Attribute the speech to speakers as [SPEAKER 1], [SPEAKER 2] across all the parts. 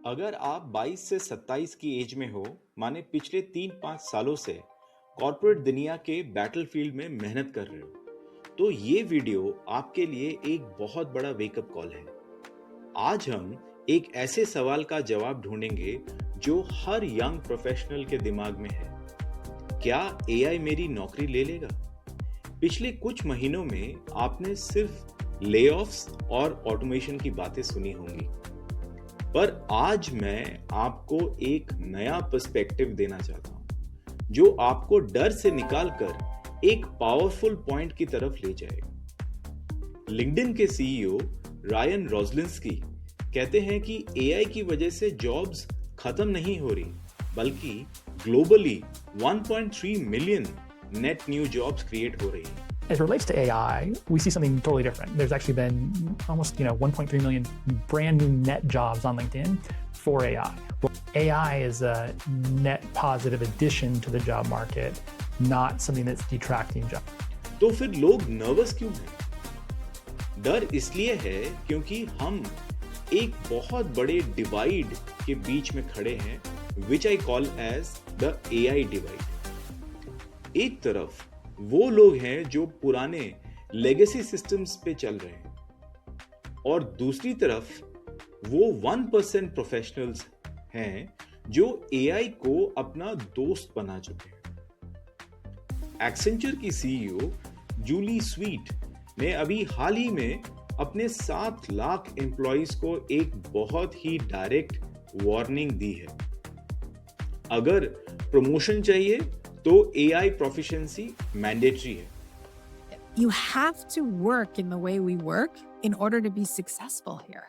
[SPEAKER 1] अगर आप 22 से 27 की एज में हो, माने पिछले 3-5 सालों से कॉर्पोरेट दुनिया के बैटलफील्ड में मेहनत कर रहे हो, तो ये वीडियो आपके लिए एक बहुत बड़ा वेकअप कॉल है। आज हम एक ऐसे सवाल का जवाब ढूंढेंगे जो हर यंग प्रोफेशनल के दिमाग में है। क्या एआई मेरी नौकरी ले लेगा? पिछले कुछ महीनों में आपने सिर्फ लेऑफ्स और ऑटोमेशन की बातें सुनी होंगी, पर आज मैं आपको एक नया पर्सपेक्टिव देना चाहता हूं जो आपको डर से निकालकर एक पावरफुल पॉइंट की तरफ ले जाएगा। लिंक्डइन के सीईओ रायन रोजलिंस्की कहते हैं कि एआई की वजह से जॉब्स खत्म नहीं हो रही, बल्कि globally 1.3 million net new jobs create हो रही हैं।
[SPEAKER 2] As it relates to AI, we see something totally different. There's actually been almost 1.3 million brand new net jobs on LinkedIn for AI. AI is a net positive addition to the job market, not something that's detracting jobs.
[SPEAKER 1] तो फिर लोग nervous क्यों हैं? डर इसलिए है क्योंकि हम एक बहुत बड़े डिवाइड के बीच में खड़े हैं, which I call as the AI divide. एक तरफ वो लोग हैं जो पुराने लेगेसी सिस्टम्स पे चल रहे हैं, और दूसरी तरफ वो 1% प्रोफेशनल्स हैं जो एआई को अपना दोस्त बना चुके हैं। एक्सेंचर की सीईओ जूली स्वीट ने अभी हाल ही में अपने 7 लाख एम्प्लॉइज को एक बहुत ही डायरेक्ट वार्निंग दी है। अगर प्रमोशन चाहिए तो AI proficiency मैंडेटरी है।
[SPEAKER 3] You have to work in the way we work in order to be successful here,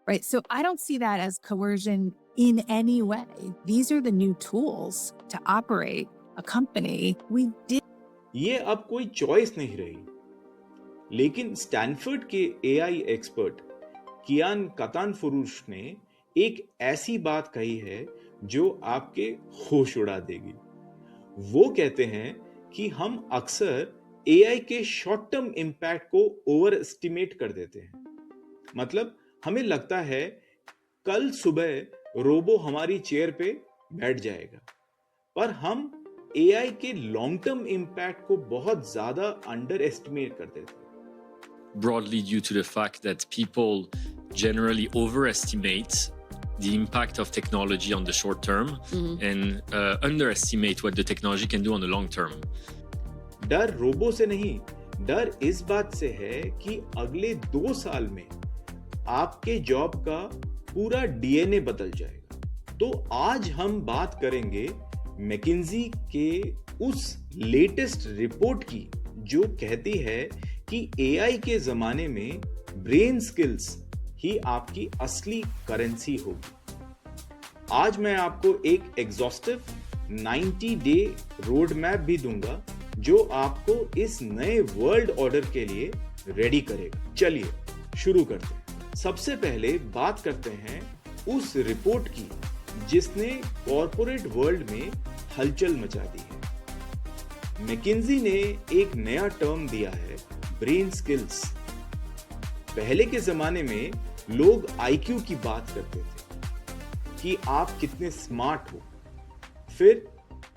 [SPEAKER 3] right? So I don't see that as coercion in any way. These are the new tools to operate a company. We did.
[SPEAKER 1] ये अब कोई choice नहीं रही, लेकिन Stanford के AI expert कियान कातानफोरूश ने एक ऐसी बात कही है जो आपके होश उड़ा देगी। वो कहते हैं कि हम अक्सर एआई के शॉर्ट टर्म इंपैक्ट को ओवर एस्टिमेट कर देते हैं। मतलब हमें लगता है कल सुबह रोबो हमारी चेयर पे बैठ जाएगा, पर हम एआई के लॉन्ग टर्म इंपैक्ट को बहुत ज्यादा अंडर एस्टिमेट कर देते हैं।
[SPEAKER 4] Broadly due to the fact that people generally overestimate the impact of technology on the short term and underestimate what the technology can do on the long term.
[SPEAKER 1] डर robo से नहीं, डर इस बात से है कि अगले 2 साल में आपके जॉब का पूरा डीएनए बदल जाएगा। तो आज हम बात करेंगे मैकिन्जी के उस लेटेस्ट रिपोर्ट की जो कहती है कि एआई के जमाने में ब्रेन स्किल्स ही आपकी असली करेंसी होगी। आज मैं आपको एक एग्जॉस्टिव 90 डे रोड मैप भी दूंगा जो आपको इस नए वर्ल्ड ऑर्डर के लिए रेडी करेगा। चलिए शुरू करते हैं। सबसे पहले बात करते हैं उस रिपोर्ट की जिसने कॉर्पोरेट वर्ल्ड में हलचल मचा दी है। मैकिन्जी ने एक नया टर्म दिया है, ब्रेन स्किल्स। पहले के जमाने में लोग आईक्यू की बात करते थे कि आप कितने स्मार्ट हो। फिर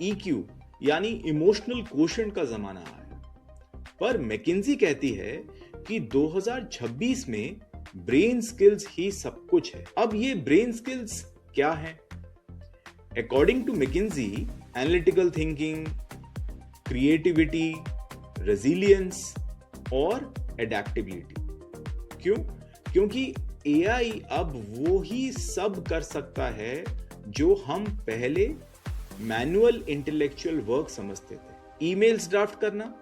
[SPEAKER 1] ईक्यू यानी इमोशनल कोशेंट का जमाना आया, पर मैकिन्जी कहती है कि 2026 में ब्रेन स्किल्स ही सब कुछ है। अब ये ब्रेन स्किल्स क्या हैं? According to McKinsey, analytical thinking, creativity, resilience और एडेप्टेबिलिटी। क्यों? क्योंकि एआई अब वो ही सब कर सकता है जो हम पहले मैनुअल इंटेलेक्चुअल वर्क समझते थे। ईमेल्स ड्राफ्ट करना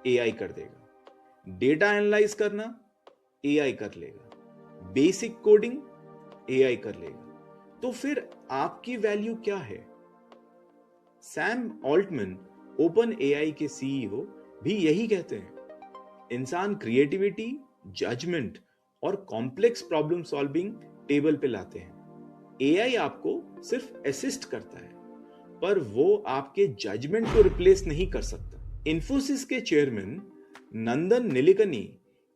[SPEAKER 1] एआई कर देगा, डेटा एनालाइज करना एआई कर लेगा, बेसिक कोडिंग एआई कर लेगा। तो फिर आपकी वैल्यू क्या है? सैम ऑल्टमैन, ओपन एआई के सीईओ, भी यही कहते हैं। इंसान क्रिएटिविटी, जजमेंट और कॉम्प्लेक्स प्रॉब्लम सॉल्विंग टेबल पे लाते हैं। एआई आपको सिर्फ असिस्ट करता है, पर वो आपके जजमेंट को रिप्लेस नहीं कर सकता। इन्फोसिस के चेयरमैन नंदन निलेकनी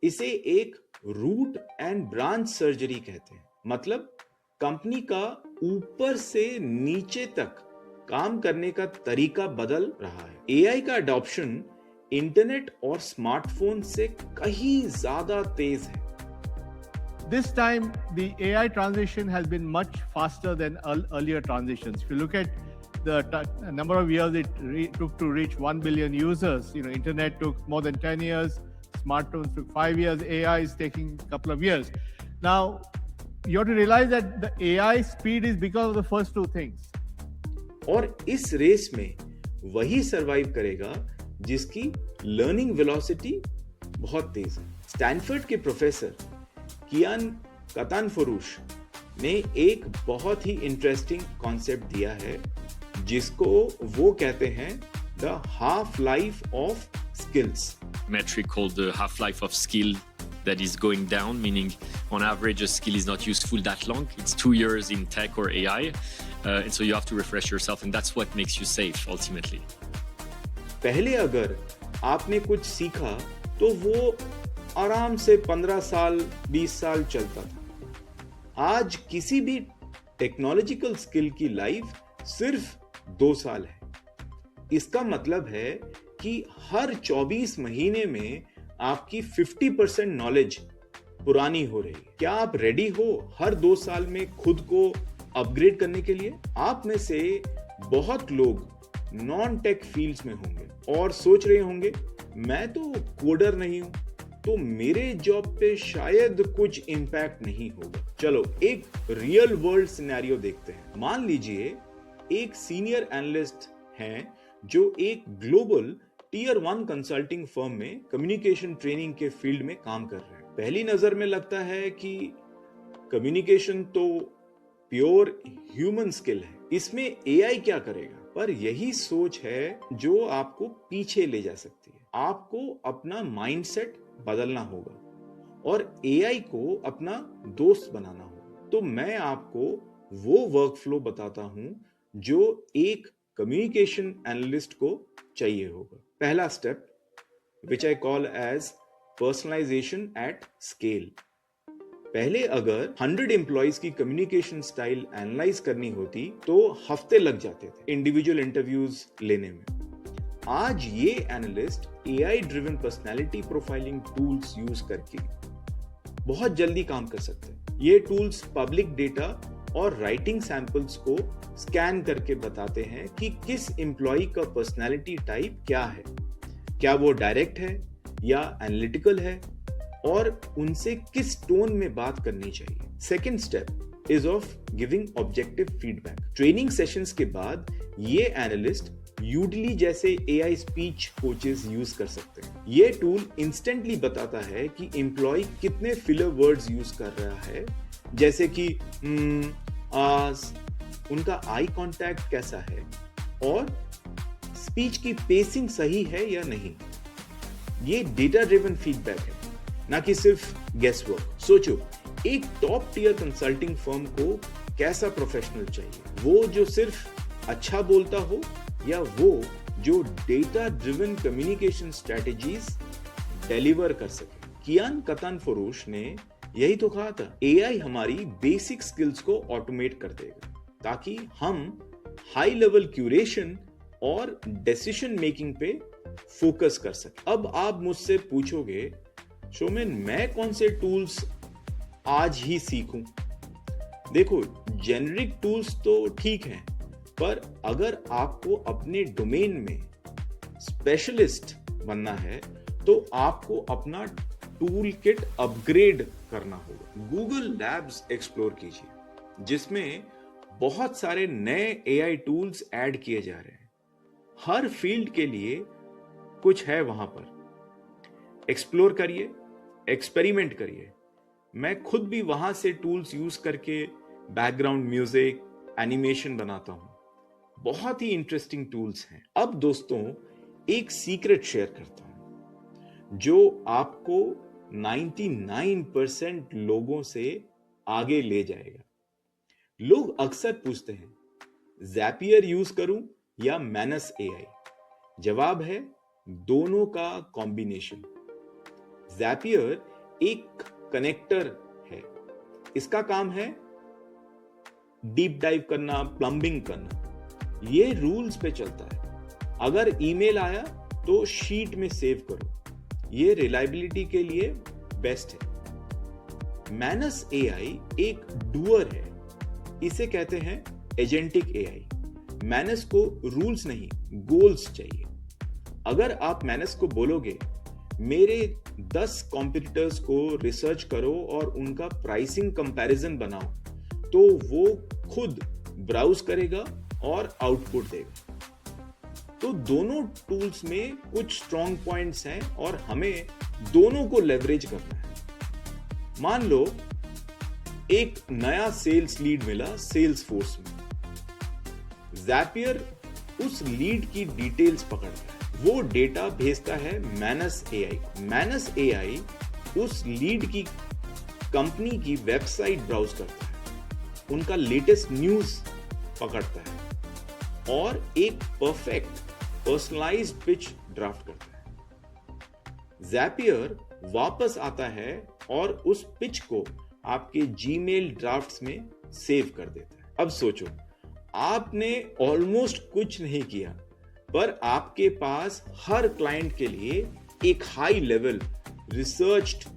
[SPEAKER 1] इसे एक रूट एंड ब्रांच सर्जरी कहते हैं। मतलब कंपनी का ऊपर से नीचे तक काम करने का तरीका बदल रहा है। एआई का अडॉप्शन इंटरनेट और स्मार्टफोन से कहीं ज्यादा तेज है।
[SPEAKER 5] This time, the AI transition has been much faster than earlier transitions. If you look at the number of years it took to reach 1 billion users, internet took more than 10 years, smartphones took 5 years, AI is taking a couple of years. Now, you have to realize that the AI speed is because of the first two things.
[SPEAKER 1] और इस race में वही survive करेगा जिसकी learning velocity बहुत तेज है। Stanford के professor कियान कतानफोरूश ने एक बहुत ही इंटरेस्टिंग कॉन्सेप्ट दिया है जिसको वो कहते हैं the half life of skills.
[SPEAKER 4] Metric called the half-life of skill that is going down, meaning on average a skill is not useful that long. It's 2 years in tech or AI, and so you have to refresh yourself, and that's what makes you safe ultimately.
[SPEAKER 1] पहले अगर आपने कुछ सीखा तो वो आराम से 15 साल 20 साल चलता था। आज किसी भी टेक्नोलॉजिकल स्किल की लाइफ सिर्फ 2 साल है। इसका मतलब है कि हर 24 महीने में आपकी 50% नॉलेज पुरानी हो रही है। क्या आप रेडी हो हर 2 साल में खुद को अपग्रेड करने के लिए? आप में से बहुत लोग नॉन टेक फील्ड्स में होंगे और सोच रहे होंगे मैं तो कोडर नहीं हूं, तो मेरे जॉब पे शायद कुछ इंपैक्ट नहीं होगा। चलो एक रियल वर्ल्ड सिनेरियो देखते हैं। मान लीजिए एक सीनियर एनालिस्ट हैं जो एक ग्लोबल टियर 1 कंसल्टिंग फर्म में कम्युनिकेशन ट्रेनिंग के फील्ड में काम कर रहे हैं। पहली नजर में लगता है कि कम्युनिकेशन तो प्योर ह्यूमन स्किल है, इसमें एआई क्या करेगा? पर यही सोच है जो आपको पीछे ले जा सकती है। आपको अपना माइंडसेट बदलना होगा और एआई को अपना दोस्त बनाना होगा। तो मैं आपको वो वर्कफ्लो बताता हूं जो एक कम्युनिकेशन एनालिस्ट को चाहिए होगा। पहला step which I call as personalization at scale. पहले अगर 100 एम्प्लॉइज की कम्युनिकेशन स्टाइल एनालाइज करनी होती तो हफ्ते लग जाते थे इंडिविजुअल इंटरव्यूज लेने में। आज ये analyst AI driven personality profiling tools use करके बहुत जल्दी काम कर सकते हैं। ये टूल्स पब्लिक डेटा और राइटिंग सैंपल्स को स्कैन करके बताते हैं कि किस एम्प्लॉय का पर्सनालिटी टाइप क्या है, क्या वो डायरेक्ट है या एनालिटिकल है और उनसे किस टोन में बात करनी चाहिए। Second step is of giving objective feedback. Training sessions के बाद ये एनालिस्ट यूडली जैसे एआई स्पीच कोचेस यूज कर सकते हैं। ये टूल इंस्टेंटली बताता है कि एम्प्लॉय कितने फिलर वर्ड्स यूज कर रहा है, जैसे कि आस, उनका आई कांटेक्ट कैसा है और स्पीच की पेसिंग सही है या नहीं। ये डेटा ड्रिवन फीडबैक है, ना कि सिर्फ गेस वर्क। सोचो एक टॉप टियर कंसल्टिंग फर्म को कैसा प्रोफेशनल चाहिए, वो जो सिर्फ अच्छा बोलता हो या वो जो data driven communication strategies deliver कर सके। कियान कतानफोरूश ने यही तो कहा था, एआई हमारी बेसिक स्किल्स को ऑटोमेट कर देगा ताकि हम हाई लेवल क्यूरेशन और डिसीजन मेकिंग पे फोकस कर सके। अब आप मुझसे पूछोगे शोमेन मैं कौन से टूल्स आज ही सीखूं? देखो जेनरिक टूल्स तो ठीक हैं, पर अगर आपको अपने डोमेन में स्पेशलिस्ट बनना है तो आपको अपना टूल किट अपग्रेड करना होगा। गूगल लैब्स एक्सप्लोर कीजिए जिसमें बहुत सारे नए एआई टूल्स ऐड किए जा रहे हैं। हर फील्ड के लिए कुछ है वहां पर। एक्सप्लोर करिए, एक्सपेरिमेंट करिए। मैं खुद भी वहां से टूल्स यूज करके बैकग्राउंड म्यूजिक, एनिमेशन बनाता हूं। बहुत ही इंटरेस्टिंग टूल्स हैं। अब दोस्तों एक सीक्रेट शेयर करता हूं जो आपको 99% लोगों से आगे ले जाएगा। लोग अक्सर पूछते हैं ज़ैपियर यूज करूं या मैनस एआई? जवाब है दोनों का कॉम्बिनेशन। ज़ैपियर एक कनेक्टर है। इसका काम है डीप डाइव करना, प्लम्बिंग करना, ये रूल्स पे चलता है। अगर ईमेल आया तो शीट में सेव करो, ये रिलायबिलिटी के लिए बेस्ट है। मैनस एआई एक डूअर है, इसे कहते हैं एजेंटिक एआई। मैनस को रूल्स नहीं, गोल्स चाहिए। अगर आप मैनस को बोलोगे मेरे 10 कॉम्पिटिटर्स को रिसर्च करो और उनका प्राइसिंग कंपैरिजन बनाओ, तो वो खुद ब्राउज करेगा और आउटपुट देगा। तो दोनों टूल्स में कुछ स्ट्रॉन्ग पॉइंट्स हैं और हमें दोनों को लेवरेज करना है। मान लो एक नया सेल्स लीड मिला सेल्स फोर्स में, ज़ैपियर उस लीड की डिटेल्स पकड़ता है, वो डेटा भेजता है मैनस एआई को। मैनस एआई उस लीड की कंपनी की वेबसाइट ब्राउज करता है, उनका लेटेस्ट न्यूज पकड़ता है और एक परफेक्ट पर्सनलाइज्ड पिच ड्राफ्ट करता है। ज़ैपियर वापस आता है और उस पिच को आपके जीमेल ड्राफ्ट्स में सेव कर देता है। अब सोचो, आपने ऑलमोस्ट कुछ नहीं किया, पर आपके पास हर क्लाइंट के लिए एक high level researched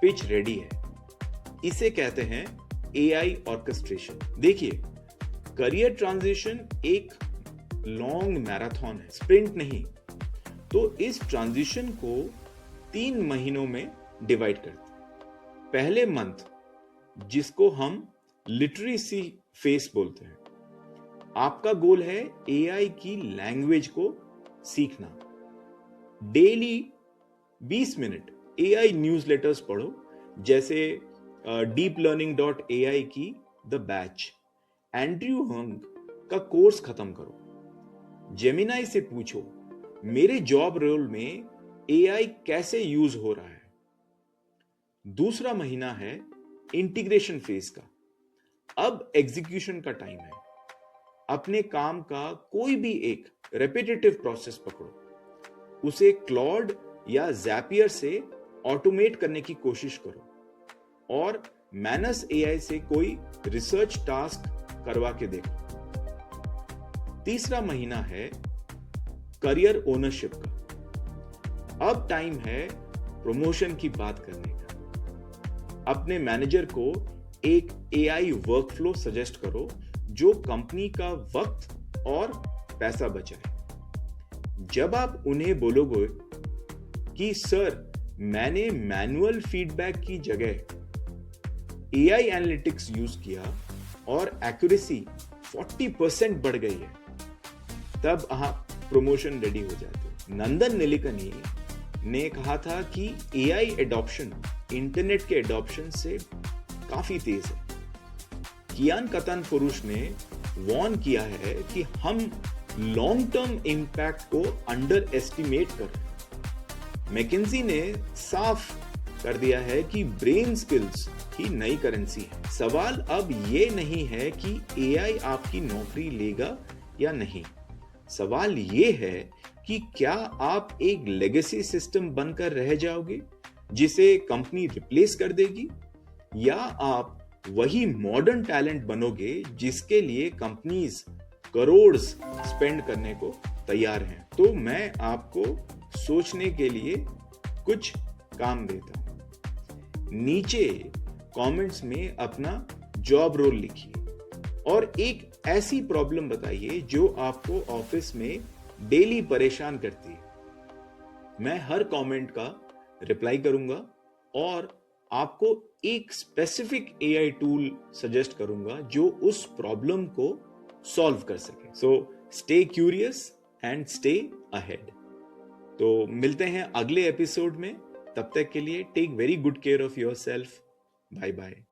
[SPEAKER 1] pitch ready है। इसे कहते हैं एआई ऑर्केस्ट्रेशन। देखिए, करियर ट्रांजिशन एक लॉन्ग मैराथन है, स्प्रिंट नहीं। तो इस ट्रांजिशन को 3 महीनों में डिवाइड करते हैं। पहले मंथ, जिसको हम लिटरेसी फेस बोलते हैं, आपका गोल है एआई की लैंग्वेज को सीखना। डेली 20 मिनट एआई न्यूज़लेटर्स पढ़ो, जैसे deeplearning.ai की द बैच, एंड्रयू हंग का कोर्स खत्म करो, जेमिनाई से पूछो मेरे जॉब रोल में एआई कैसे यूज हो रहा है। दूसरा महीना है इंटीग्रेशन फेज का। अब एग्जीक्यूशन का टाइम है। अपने काम का कोई भी एक रेपिटेटिव प्रोसेस पकड़ो, उसे क्लॉड या ज़ैपियर से ऑटोमेट करने की कोशिश करो और मैनस एआई से कोई रिसर्च टास्क करवा के देखो। तीसरा महीना है करियर ओनरशिप का। अब टाइम है प्रमोशन की बात करने का। अपने मैनेजर को एक एआई वर्कफ्लो सजेस्ट करो जो कंपनी का वक्त और पैसा बचाए। जब आप उन्हें बोलोगे कि सर, मैंने मैनुअल फीडबैक की जगह एआई एनालिटिक्स यूज किया और एक्यूरेसी 40% बढ़ गई है, तब आप प्रमोशन रेडी हो जाते हो। नंदन निलेकनी ने कहा था कि एआई एडॉप्शन इंटरनेट के एडॉप्शन से काफी तेज है। कियान कतानफोरुश ने वार्न किया है कि हम लॉन्ग टर्म इंपैक्ट को अंडर एस्टिमेट कर रहे हैं। मैकिंजी ने साफ कर दिया है कि ब्रेन स्किल्स ही नई करेंसी है। सवाल अब ये नहीं है कि एआई आपकी नौकरी लेगा या नहीं, सवाल ये है कि क्या आप एक लेगेसी सिस्टम बनकर रह जाओगे जिसे कंपनी रिप्लेस कर देगी, या आप वही मॉडर्न टैलेंट बनोगे जिसके लिए कंपनीज करोड़ स्पेंड करने को तैयार हैं। तो मैं आपको सोचने के लिए कुछ काम देता हूं। नीचे कमेंट्स में अपना जॉब रोल लिखिए और एक ऐसी प्रॉब्लम बताइए जो आपको ऑफिस में डेली परेशान करती है। मैं हर कमेंट का रिप्लाई करूंगा और आपको एक स्पेसिफिक एआई टूल सजेस्ट करूंगा जो उस प्रॉब्लम को सॉल्व कर सके। So stay curious and stay ahead. तो मिलते हैं अगले एपिसोड में। तब तक के लिए take very good care of yourself. Bye bye.